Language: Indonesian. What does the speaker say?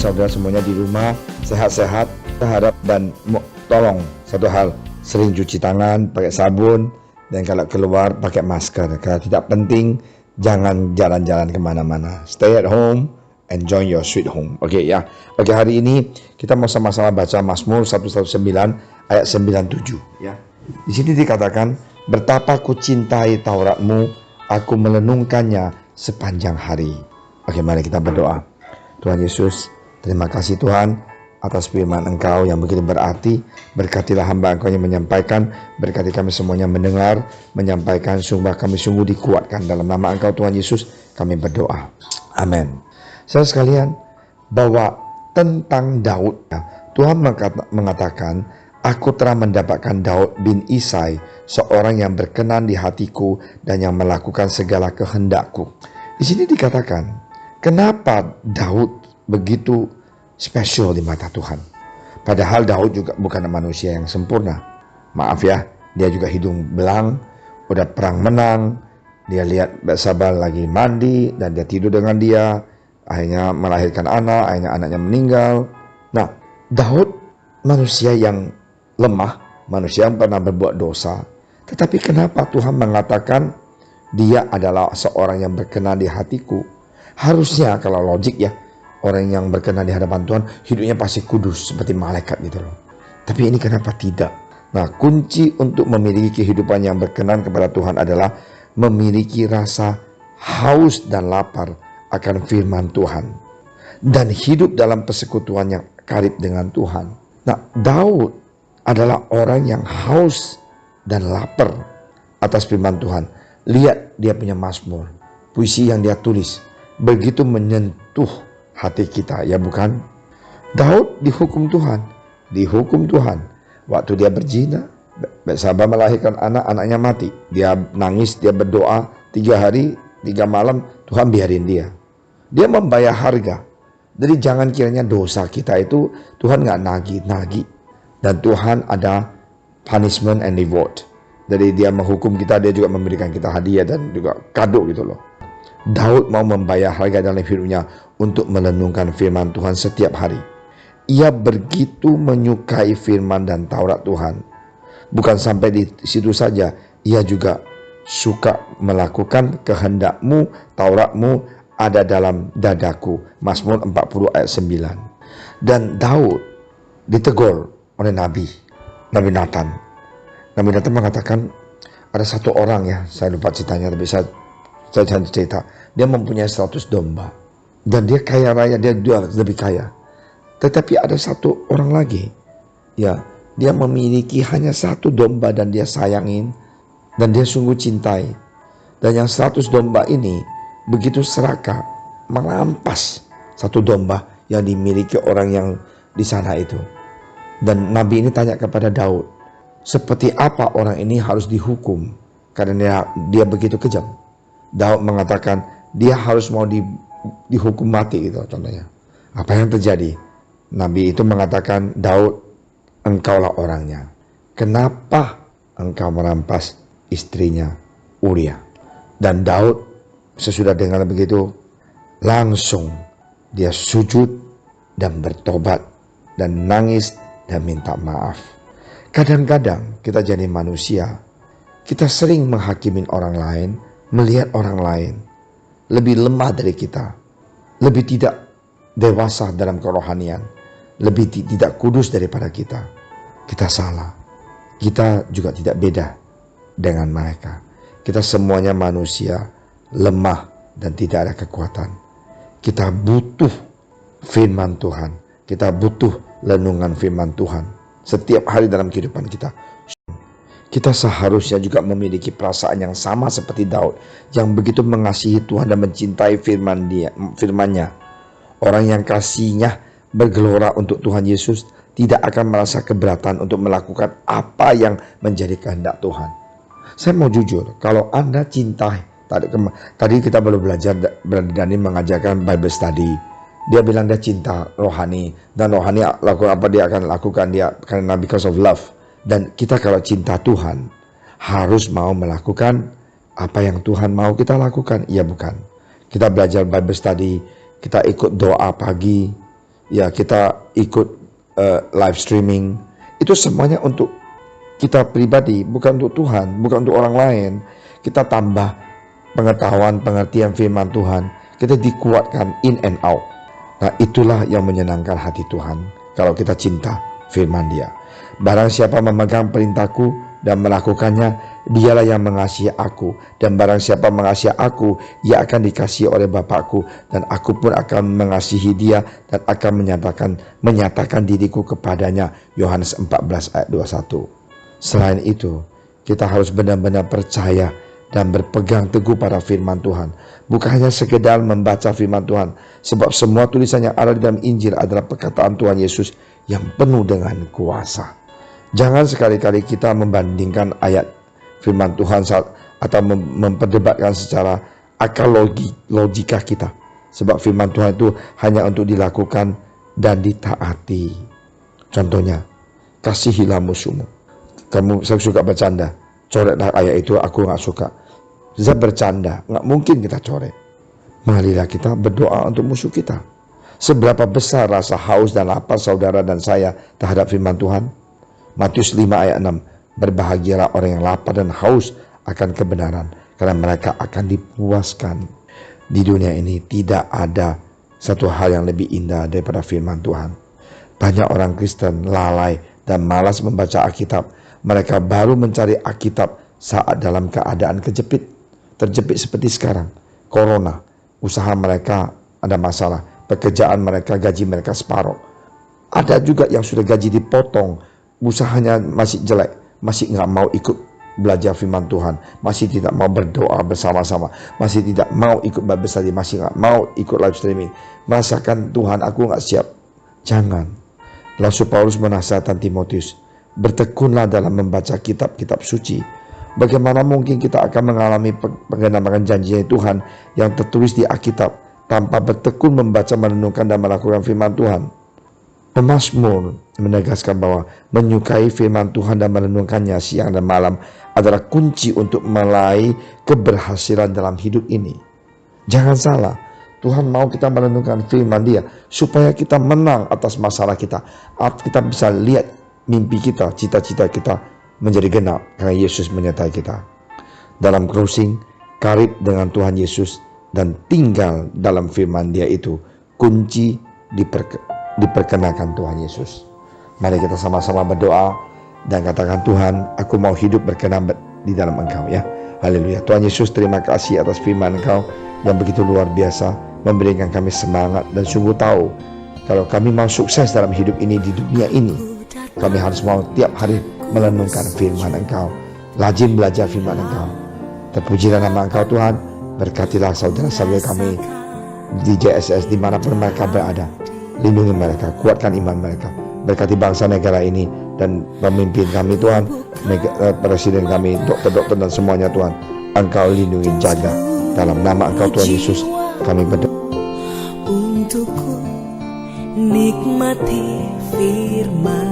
saudara semuanya di rumah sehat-sehat. Kita harap dan tolong satu hal, sering cuci tangan pakai sabun, dan kalau keluar pakai masker. Kalau tidak penting, jangan jalan-jalan kemana-mana. Stay at home, enjoy your sweet home. Oke ya. Oke, hari ini kita mau sama-sama baca Mazmur 119 ayat 97 ya. Di sini dikatakan, betapa ku cintai Tauratmu, aku merenungkannya sepanjang hari. Oke, mari kita berdoa. Tuhan Yesus, terima kasih Tuhan atas firman Engkau yang begitu berarti. Berkatilah hamba Engkau yang menyampaikan, berkati kami semuanya mendengar, menyampaikan, sungguh kami sungguh dikuatkan. Dalam nama Engkau Tuhan Yesus kami berdoa, amin. Saudara sekalian, bahwa tentang Daud, Tuhan mengatakan, aku telah mendapatkan Daud bin Isai, seorang yang berkenan di hatiku dan yang melakukan segala kehendakku. Di sini dikatakan, kenapa Daud begitu spesial di mata Tuhan? Padahal Daud juga bukan manusia yang sempurna. Maaf ya, dia juga hidung belang, udah perang menang, dia lihat Batseba lagi mandi dan dia tidur dengan dia, akhirnya melahirkan anak, akhirnya anaknya meninggal. Nah, Daud manusia yang lemah, manusia yang pernah berbuat dosa. Tetapi kenapa Tuhan mengatakan dia adalah seorang yang berkenan di hatiku? Harusnya kalau logik ya, orang yang berkenan di hadapan Tuhan hidupnya pasti kudus seperti malaikat gitu loh. Tapi ini kenapa tidak? Nah, kunci untuk memiliki kehidupan yang berkenan kepada Tuhan adalah memiliki rasa haus dan lapar akan firman Tuhan dan hidup dalam persekutuan yang karib dengan Tuhan. Nah, Daud adalah orang yang haus dan lapar atas firman Tuhan. Lihat dia punya Mazmur, puisi yang dia tulis begitu menyentuh hati kita, ya bukan? Daud dihukum Tuhan. Waktu dia berzina, Batseba melahirkan anak, anaknya mati. Dia nangis, dia berdoa 3 hari 3 malam, Tuhan biarin dia. Dia membayar harga. Jadi jangan kiranya dosa kita itu Tuhan gak nagih. Dan Tuhan ada punishment and reward. Jadi dia menghukum kita, dia juga memberikan kita hadiah dan juga kado gitu loh. Daud mau membayar harga dalam hidupnya untuk merenungkan firman Tuhan setiap hari. Ia begitu menyukai firman dan Taurat Tuhan. Bukan sampai di situ saja, ia juga suka melakukan kehendak-Mu, Taurat-Mu ada dalam dadaku. Mazmur 40 ayat 9. Dan Daud ditegur oleh Nabi Nathan. Nabi Nathan mengatakan, ada satu orang ya, saya lupa ceritanya, tapi saya cerita, dia mempunyai 100 domba dan dia kaya raya, dia lebih kaya. Tetapi ada satu orang lagi, ya, dia memiliki hanya 1 domba dan dia sayangin dan dia sungguh cintai. Dan yang 100 domba ini begitu serakah merampas 1 domba yang dimiliki orang yang di sana itu. Dan Nabi ini tanya kepada Daud, seperti apa orang ini harus dihukum karena dia begitu kejam? Daud mengatakan dia harus mau dihukum mati gitu contohnya. Apa yang terjadi? Nabi itu mengatakan, Daud, engkaulah orangnya. Kenapa engkau merampas istrinya Uria? Dan Daud sesudah dengar begitu, langsung dia sujud dan bertobat dan nangis dan minta maaf. Kadang-kadang kita jadi manusia, kita sering menghakimin orang lain, melihat orang lain lebih lemah dari kita, lebih tidak dewasa dalam kerohanian, lebih tidak kudus daripada kita. Kita salah. Kita juga tidak beda dengan mereka. Kita semuanya manusia, lemah dan tidak ada kekuatan. Kita butuh firman Tuhan. Kita butuh renungan firman Tuhan setiap hari dalam kehidupan kita. Kita seharusnya juga memiliki perasaan yang sama seperti Daud, yang begitu mengasihi Tuhan dan mencintai firman-Nya. Orang yang kasihnya bergelora untuk Tuhan Yesus tidak akan merasa keberatan untuk melakukan apa yang menjadi kehendak Tuhan. Saya mau jujur, kalau Anda cinta, tadi kita baru belajar, Brother Dani mengajarkan Bible study. Dia bilang dia cinta rohani, dan rohani lakukan apa dia akan lakukan, dia karena because of love. Dan kita kalau cinta Tuhan harus mau melakukan apa yang Tuhan mau kita lakukan, iya bukan? Kita belajar Bible study, kita ikut doa pagi, ya kita ikut live streaming. Itu semuanya untuk kita pribadi, bukan untuk Tuhan, bukan untuk orang lain. Kita tambah pengetahuan, pengertian firman Tuhan. Kita dikuatkan in and out. Nah, itulah yang menyenangkan hati Tuhan kalau kita cinta firman Dia. Barang siapa memegang perintahku dan melakukannya, dialah yang mengasihi aku. Dan barang siapa mengasihi aku, ia akan dikasihi oleh Bapakku. Dan aku pun akan mengasihi dia dan akan menyatakan diriku kepadanya. Yohanes 14 ayat 21. Selain itu, kita harus benar-benar percaya dan berpegang teguh pada firman Tuhan. Bukan hanya sekedar membaca firman Tuhan. Sebab semua tulisan yang ada di dalam Injil adalah perkataan Tuhan Yesus yang penuh dengan kuasa. Jangan sekali-kali kita membandingkan ayat firman Tuhan atau memperdebatkan secara akal logika kita. Sebab firman Tuhan itu hanya untuk dilakukan dan ditaati. Contohnya, kasihilah musuhmu. Saya suka bercanda, coretlah ayat itu, aku gak suka. Saya bercanda, gak mungkin kita coret. Marilah kita berdoa untuk musuh kita. Seberapa besar rasa haus dan lapar saudara dan saya terhadap firman Tuhan? Matius 5 ayat 6, berbahagialah orang yang lapar dan haus akan kebenaran, karena mereka akan dipuaskan. Di dunia ini tidak ada satu hal yang lebih indah daripada firman Tuhan. Banyak orang Kristen lalai dan malas membaca Alkitab. Mereka baru mencari Alkitab saat dalam keadaan terjepit seperti sekarang. Corona, usaha mereka ada masalah, pekerjaan mereka, gaji mereka separuh. Ada juga yang sudah gaji dipotong, usahanya masih jelek, masih nggak mau ikut belajar firman Tuhan, masih tidak mau berdoa bersama-sama, masih tidak mau ikut Bible study, masih nggak mau ikut live streaming. Merasakan Tuhan, aku nggak siap. Jangan. Rasul Paulus menasihatkan Timotius, bertekunlah dalam membaca kitab-kitab suci. Bagaimana mungkin kita akan mengalami penggenapan janji Tuhan yang tertulis di Alkitab tanpa bertekun membaca, merenungkan dan melakukan firman Tuhan? Pemazmur menegaskan bahwa menyukai firman Tuhan dan merenungkannya siang dan malam adalah kunci untuk meraih keberhasilan dalam hidup ini. Jangan salah, Tuhan mau kita merenungkan firman Dia supaya kita menang atas masalah kita. Kita bisa lihat mimpi kita, cita-cita kita menjadi genap karena Yesus menyertai kita. Dalam closing, karib dengan Tuhan Yesus dan tinggal dalam firman Dia itu kunci diperkenakan Tuhan Yesus. Mari kita sama-sama berdoa dan katakan, Tuhan, aku mau hidup berkenan di dalam Engkau, ya. Haleluya. Tuhan Yesus, terima kasih atas firman Engkau yang begitu luar biasa, memberikan kami semangat dan sungguh tahu kalau kami mau sukses dalam hidup ini, di dunia ini, kami harus mau tiap hari merenungkan firman Engkau, rajin belajar firman Engkau. Terpujilah nama Engkau Tuhan. Berkatilah saudara-saudara kami di JSS dimanapun mereka berada. Lindungi mereka, kuatkan iman mereka. Berkati bangsa negara ini dan pemimpin kami Tuhan, presiden kami, dokter-dokter dan semuanya Tuhan. Engkau lindungi, jaga. Dalam nama Engkau Tuhan Yesus kami berdoa. Untukku nikmati firman